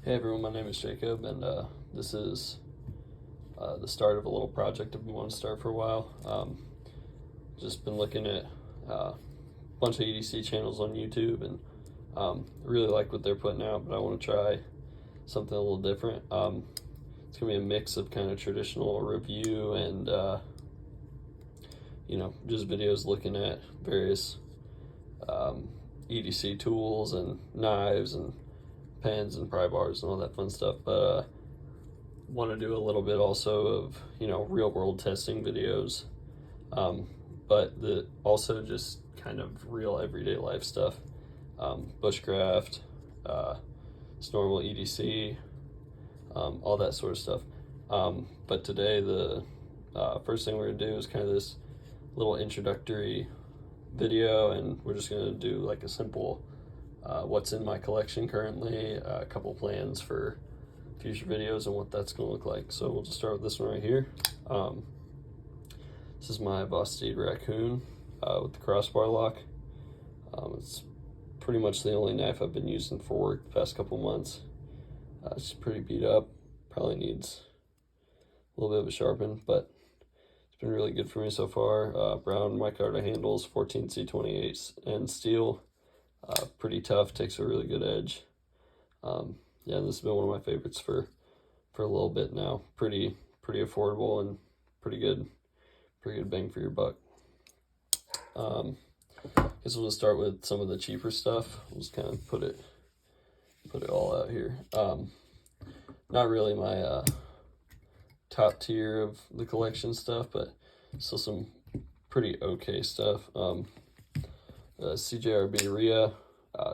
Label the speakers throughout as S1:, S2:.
S1: Hey everyone, my name is Jacob, and this is the start of a little project I've been wanting to start for a while. Just been looking at a bunch of EDC channels on YouTube, and really like what they're putting out, but I want to try something a little different. It's going to be a mix of kind of traditional review and, just videos looking at various EDC tools and knives and pens and pry bars and all that fun stuff, but want to do a little bit also of real world testing videos, but the also just kind of real everyday life stuff, bushcraft, it's normal EDC, all that sort of stuff. But today the first thing we're gonna do is kind of this little introductory video, and we're just gonna do like a simple what's in my collection currently, a couple plans for future videos and what that's going to look like. So we'll just start with this one right here. This is my Vosteed Raccoon with the crossbar lock. It's pretty much the only knife I've been using for work the past couple months. It's pretty beat up, probably needs a little bit of a sharpen, but it's been really good for me so far. Brown micarta handles, 14C28 and steel. Pretty tough, takes a really good edge. Yeah, this has been one of my favorites for a little bit now. Pretty affordable and pretty good bang for your buck. Guess we'll just start with some of the cheaper stuff. We'll just kind of put it all out here. Not really my top tier of the collection stuff, but still some pretty okay stuff. CJRB Ria,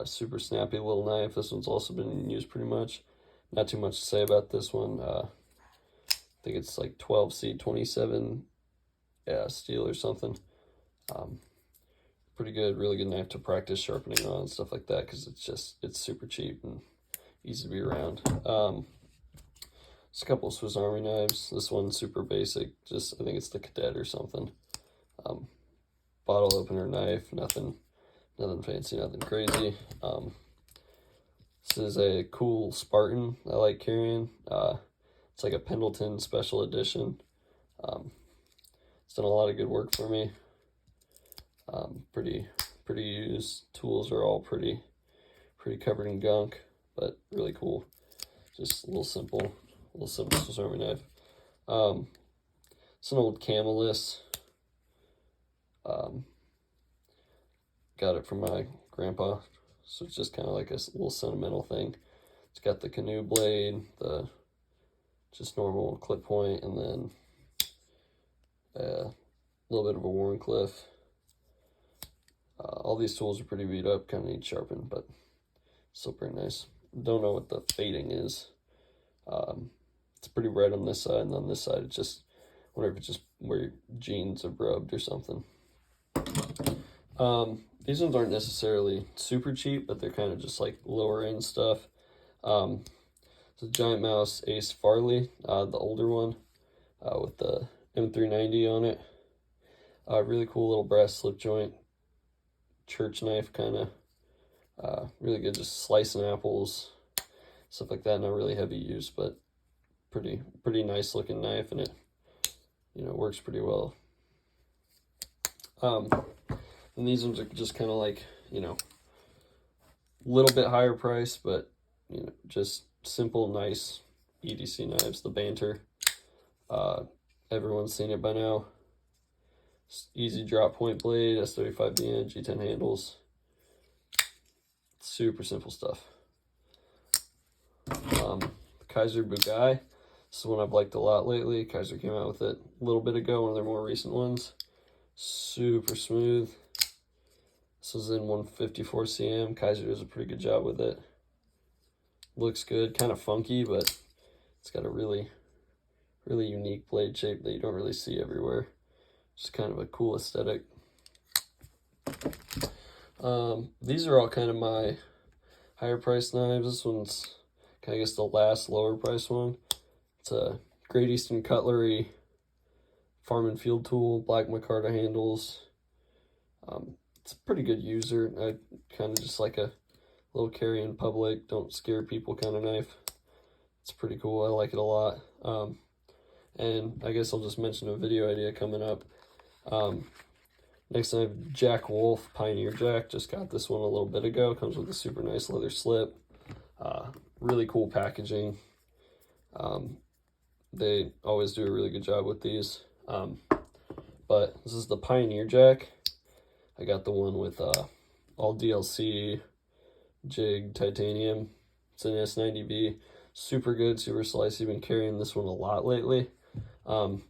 S1: super snappy little knife. This one's also been used pretty much. Not too much to say about this one. I think it's like 12C27 steel or something. Pretty good, really good knife to practice sharpening on and stuff like that, because it's super cheap and easy to be around. Just a couple of Swiss Army knives. This one's super basic, just I think it's the Cadet or something. Bottle opener knife, nothing fancy, nothing crazy. This is a cool Spartan I like carrying. It's like a Pendleton special edition. It's done a lot of good work for me. Pretty used. Tools are all pretty covered in gunk, but really cool. Just a little simple Swiss Army knife. It's an old Camelus. Got it from my grandpa, so it's just kind of like a little sentimental thing. It's got the canoe blade, the just normal clip point, and then a little bit of a Wharncliffe. All these tools are pretty beat up, kind of need sharpened, but still pretty nice. Don't know what the fading is. It's pretty red on this side, and on this side, it's just, I wonder if it's just where your jeans have rubbed or something. These ones aren't necessarily super cheap, but they're kind of just like lower end stuff. It's a Giant Mouse Ace Farley, the older one, with the M390 on it. Really cool little brass slip joint, church knife kind of. Really good, just slicing apples, stuff like that. Not really heavy use, but pretty nice looking knife, and it works pretty well. And these ones are just kind of like, a little bit higher price, but, just simple, nice EDC knives. The Banter, everyone's seen it by now. Easy drop point blade, S35BN, G10 handles. Super simple stuff. Kizer Bugatti. This is one I've liked a lot lately. Kizer came out with it a little bit ago, one of their more recent ones. Super smooth. This is in 154 cm. Kizer does a pretty good job with it. Looks good, kind of funky, but it's got a really unique blade shape that you don't really see everywhere. Just kind of a cool aesthetic. These are all kind of my higher price knives. This one's kind of, I guess, the last lower price one. It's a Great Eastern Cutlery farm and field tool, black micarta handles. It's a pretty good user. I kind of just like a little carry in public, don't scare people kind of knife. It's pretty cool. I like it a lot. And I guess I'll just mention a video idea coming up. Next I have Jack Wolf Pioneer Jack. Just got this one a little bit ago. Comes with a super nice leather slip. Really cool packaging. They always do a really good job with these. But this is the Pioneer Jack. I got the one with all DLC jig titanium. It's an S90B. Super good, super slicey. Been carrying this one a lot lately. And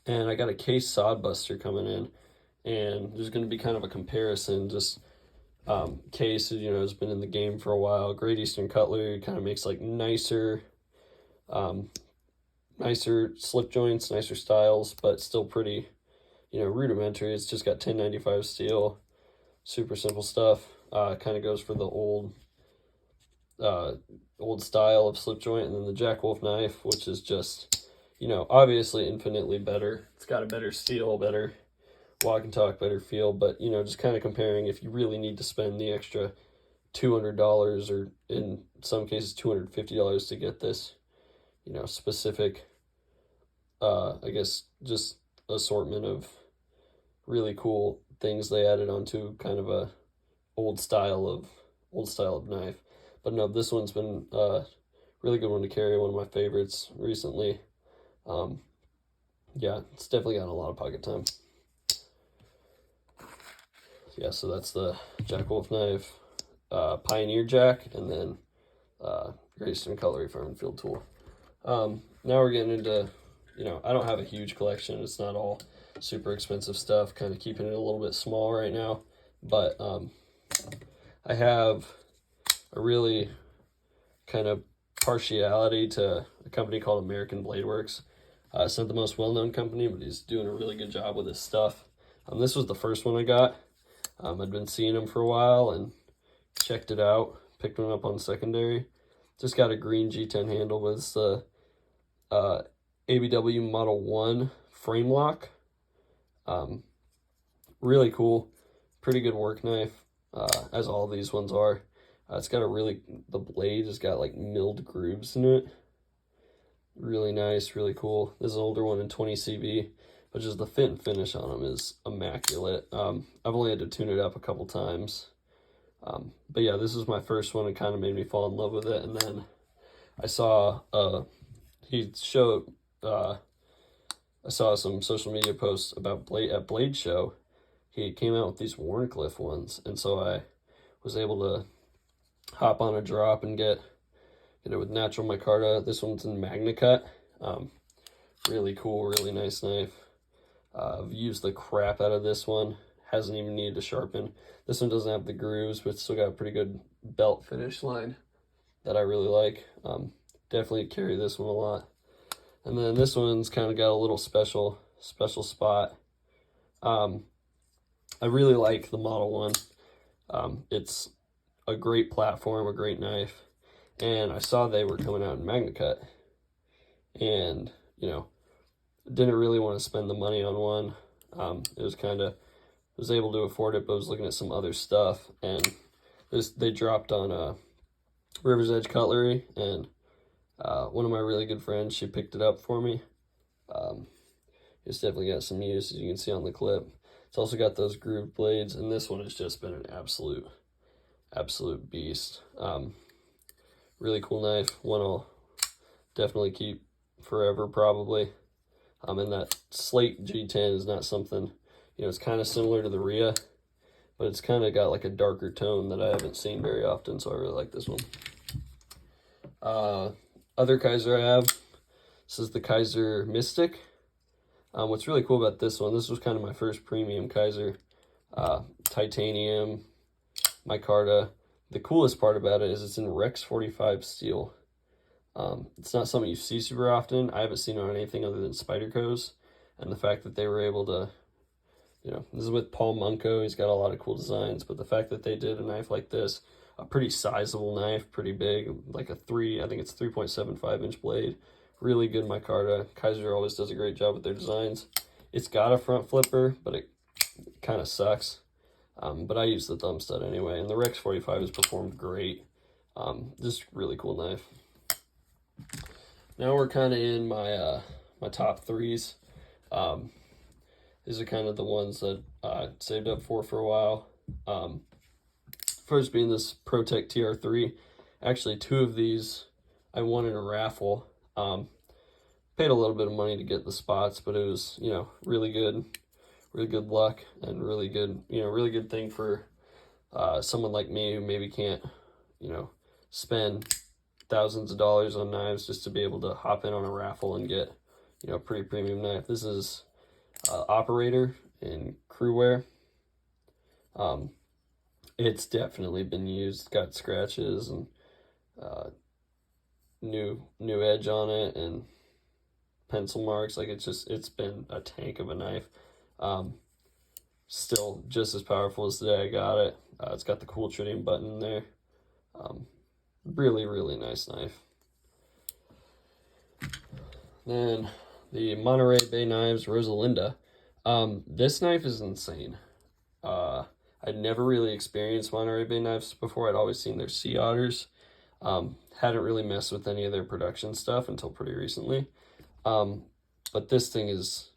S1: I got a Case Sodbuster coming in, and there's going to be kind of a comparison. Just Case, you know, has been in the game for a while. Great Eastern Cutlery kind of makes like nicer slip joints, nicer styles, but still pretty, you know, rudimentary. It's just got 1095 steel, super simple stuff. Kind of goes for the old style of slip joint. And then the Jack Wolf knife, which is just, you know, obviously infinitely better. It's got a better steel, better walk and talk, better feel. But, you know, just kind of comparing, if you really need to spend the extra $200 or in some cases $250 to get this, you know, specific, I guess, just assortment of really cool things they added onto kind of a old style of knife. But no, this one's been really good one to carry, one of my favorites recently. Yeah, it's definitely got a lot of pocket time. Yeah, so that's the Jack Wolf knife, Pioneer Jack, and then Great Eastern Cutlery Farm and Field tool. Now we're getting into, you know, I don't have a huge collection. It's not all super expensive stuff, kind of keeping it a little bit small right now. But I have a really kind of partiality to a company called American Blade Works. It's not the most well-known company, but he's doing a really good job with his stuff. This was the first one I got. I'd been seeing him for a while and checked it out, picked one up on secondary. Just got a green G10 handle with the ABW Model 1 frame lock. Really cool, pretty good work knife, as all these ones are. It's got the blade has got like milled grooves in it. Really nice, really cool. This is an older one in 20 CV, but just the fit and finish on them is immaculate. I've only had to tune it up a couple times. But yeah, this is my first one. It kind of made me fall in love with it. And then I saw, I saw some social media posts about at Blade Show. He came out with these Wharncliffe ones. And so I was able to hop on a drop and get it with natural micarta. This one's in MagnaCut. Really cool, really nice knife. I've used the crap out of this one. Hasn't even needed to sharpen. This one doesn't have the grooves, but it's still got a pretty good belt finish line that I really like. Definitely carry this one a lot. And then this one's kind of got a little special spot. I really like the Model 1. It's a great platform, a great knife. And I saw they were coming out in MagnaCut. And, you know, didn't really want to spend the money on one. It was kind of, was able to afford it, but was looking at some other stuff. And they dropped on River's Edge Cutlery. And one of my really good friends, she picked it up for me. It's definitely got some use, as you can see on the clip. It's also got those grooved blades, and this one has just been an absolute beast. Really cool knife, one I'll definitely keep forever probably. And that Slate G10 is not something, you know, it's kind of similar to the Rhea, but it's kind of got like a darker tone that I haven't seen very often, so I really like this one. Other Kizer I have, this is the Kizer Mystic. What's really cool about this one, this was kind of my first premium Kizer. Titanium, micarta. The coolest part about it is it's in Rex 45 steel. It's not something you see super often. I haven't seen it on anything other than Spyderco's. And the fact that they were able to, you know, this is with Paul Munko. He's got a lot of cool designs. But the fact that they did a knife like this, a pretty sizable knife, pretty big, like I think it's 3.75 inch blade. Really good micarta. Kizer always does a great job with their designs. It's got a front flipper, but it kind of sucks. But I use the thumb stud anyway, and the Rex 45 has performed great. Just really cool knife. Now we're kind of in my top threes. These are kind of the ones that I saved up for a while. First being this ProTech TR3. Actually, two of these I won in a raffle. Paid a little bit of money to get the spots, but it was, really good luck, and really good thing for someone like me who maybe can't, spend thousands of dollars on knives just to be able to hop in on a raffle and get, a pretty premium knife. This is Operator in Crewwear. It's definitely been used, got scratches and new edge on it and pencil marks. Like, it's been a tank of a knife. Still just as powerful as the day I got it. It's got the cool tritium button in there. Really, really nice knife. Then the Monterey Bay Knives Rosalinda. This knife is insane. I'd never really experienced Monterey Bay knives before. I'd always seen their Sea Otters. Hadn't really messed with any of their production stuff until pretty recently. But this thing is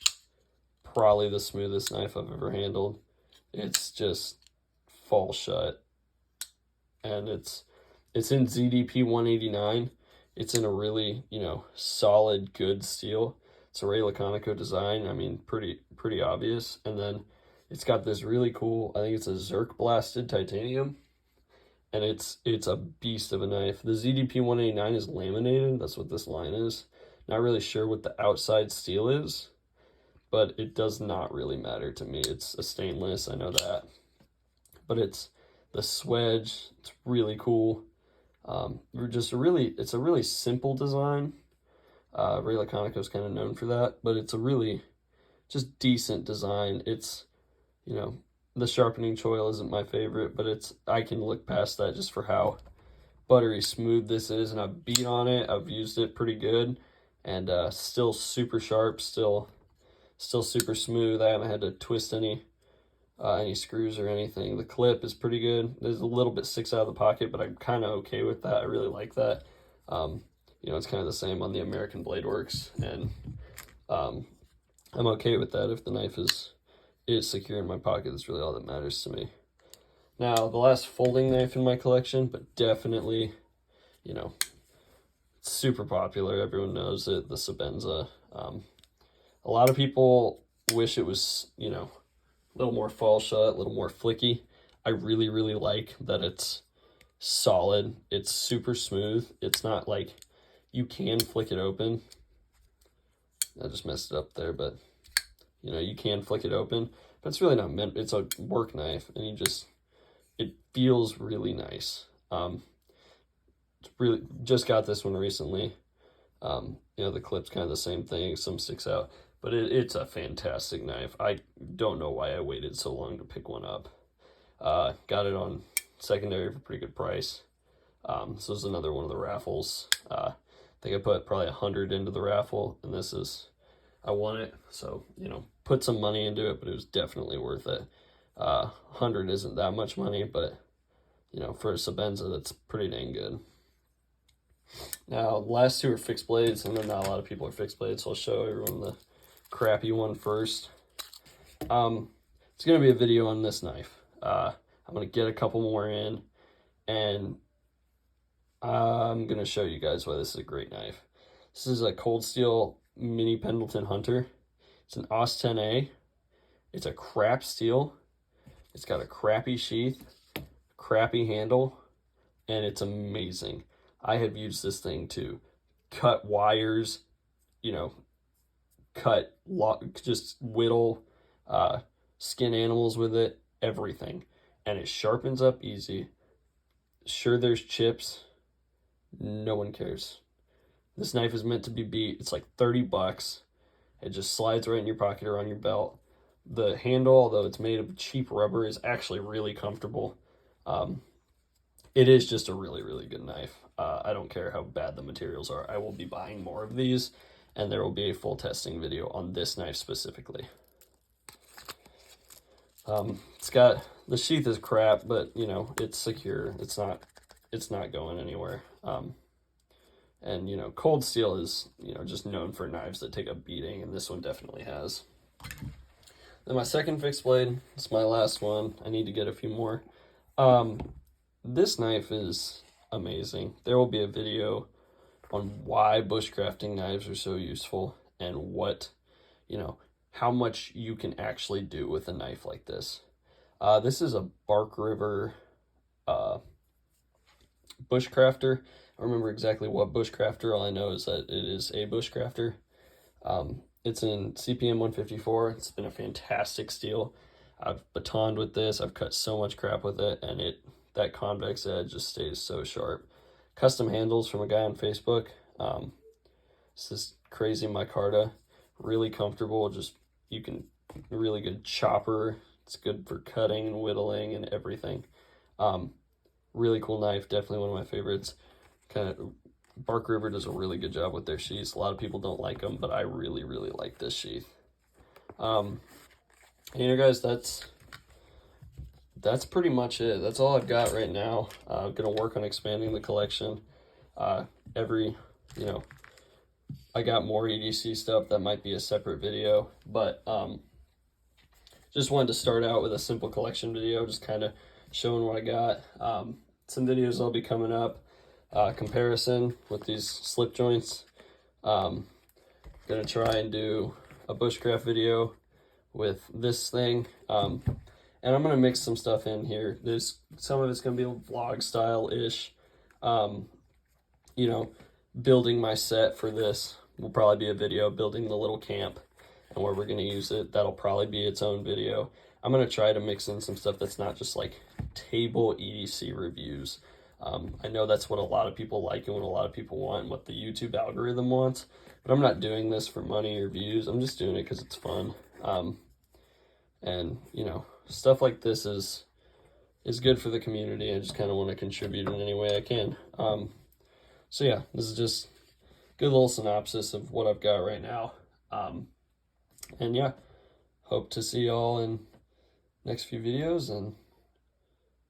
S1: probably the smoothest knife I've ever handled. It's just fall shut. And it's in ZDP 189. It's in a really, solid, good steel. It's a Ray Laconico design. I mean, pretty obvious. And then it's got this really cool, I think it's a Zerk blasted titanium. And it's a beast of a knife. The ZDP 189 is laminated. That's what this line is. Not really sure what the outside steel is, but it does not really matter to me. It's a stainless, I know that. But it's the swedge. It's really cool. It's a really simple design. Ray Laconico is kind of known for that, but it's a really just decent design. It's, the sharpening choil isn't my favorite, but I can look past that just for how buttery smooth this is, and I've beat on it. I've used it pretty good, and still super sharp, still super smooth. I haven't had to twist any screws or anything. The clip is pretty good. There's a little bit sticks out of the pocket, but I'm kind of okay with that. I really like that. It's kind of the same on the American Blade Works, and I'm okay with that. If the knife is secure in my pocket, that's really all that matters to me. Now, the last folding knife in my collection, but definitely, super popular. Everyone knows it, the Sebenza. A lot of people wish it was, a little more fall shut, a little more flicky. I really, really like that it's solid. It's super smooth. It's not like you can flick it open. I just messed it up there, but you can flick it open, but it's really not meant. It's a work knife, and it feels really nice. It's really just got this one recently. The clip's kind of the same thing. Some sticks out. But it's a fantastic knife. I don't know why I waited so long to pick one up. Got it on secondary for a pretty good price. This was another one of the raffles. I think I put probably 100 into the raffle, and I won it. So, put some money into it, but it was definitely worth it. 100 isn't that much money, but, for a Sebenza, that's pretty dang good. Now, the last two are fixed blades. I know not a lot of people are fixed blades, so I'll show everyone the crappy one first. It's going to be a video on this knife. I'm going to get a couple more in, and I'm going to show you guys why this is a great knife. This is a Cold Steel Mini Pendleton Hunter. It's an AUS 10A. It's a crap steel. It's got a crappy sheath, crappy handle, and it's amazing. I have used this thing to cut wires, just whittle, skin animals with it, everything. And it sharpens up easy. Sure, there's chips. No one cares. This knife is meant to be beat. It's like $30. It just slides right in your pocket or on your belt. The handle, although it's made of cheap rubber, is actually really comfortable. It is just a really, really good knife. I don't care how bad the materials are. I will be buying more of these, and there will be a full testing video on this knife specifically. It's got, the sheath is crap, but it's secure. It's not going anywhere. And, you know, Cold Steel is, you know, just known for knives that take a beating, and this one definitely has. Then my second fixed blade, it's my last one. I need to get a few more. This knife is amazing. There will be a video on why bushcrafting knives are so useful and what, you know, how much you can actually do with a knife like this. This is a Bark River bushcrafter. I don't remember exactly what bushcrafter. All I know is that it is a bushcrafter. It's in CPM 154. It's been a fantastic steel. I've batoned with this. I've cut so much crap with it, and that convex edge just stays so sharp. Custom handles from a guy on Facebook. It's this crazy micarta, really comfortable. Just you can really good chopper. It's good for cutting and whittling and everything. Really cool knife. Definitely one of my favorites. Kind of Bark River does a really good job with their sheaths. A lot of people don't like them, but I really, really like this sheath. You know, guys, that's pretty much it. That's all I've got right now. I'm gonna work on expanding the collection. You know, I got more EDC stuff that might be a separate video, but just wanted to start out with a simple collection video, just kind of showing what I got. Some videos will be coming up. Comparison with these slip joints. Gonna try and do a bushcraft video with this thing, and I'm gonna mix some stuff in here. There's some of it's gonna be vlog style ish. You know, building my set for this will probably be a video, building the little camp and where we're gonna use it. That'll probably be its own video. I'm gonna try to mix in some stuff that's not just like table EDC reviews. I know that's what a lot of people like and what a lot of people want and what the YouTube algorithm wants, but I'm not doing this for money or views. I'm just doing it because it's fun. And you know, stuff like this is good for the community. I just kind of want to contribute in any way I can. So yeah, this is just a good little synopsis of what I've got right now. And yeah, hope to see y'all in next few videos, and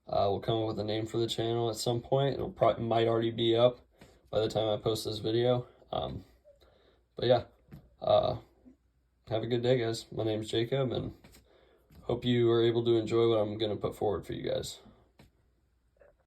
S1: we'll come up with a name for the channel at some point. Might already be up by the time I post this video. But yeah, have a good day, guys. My name's Jacob, and hope you are able to enjoy what I'm going to put forward for you guys.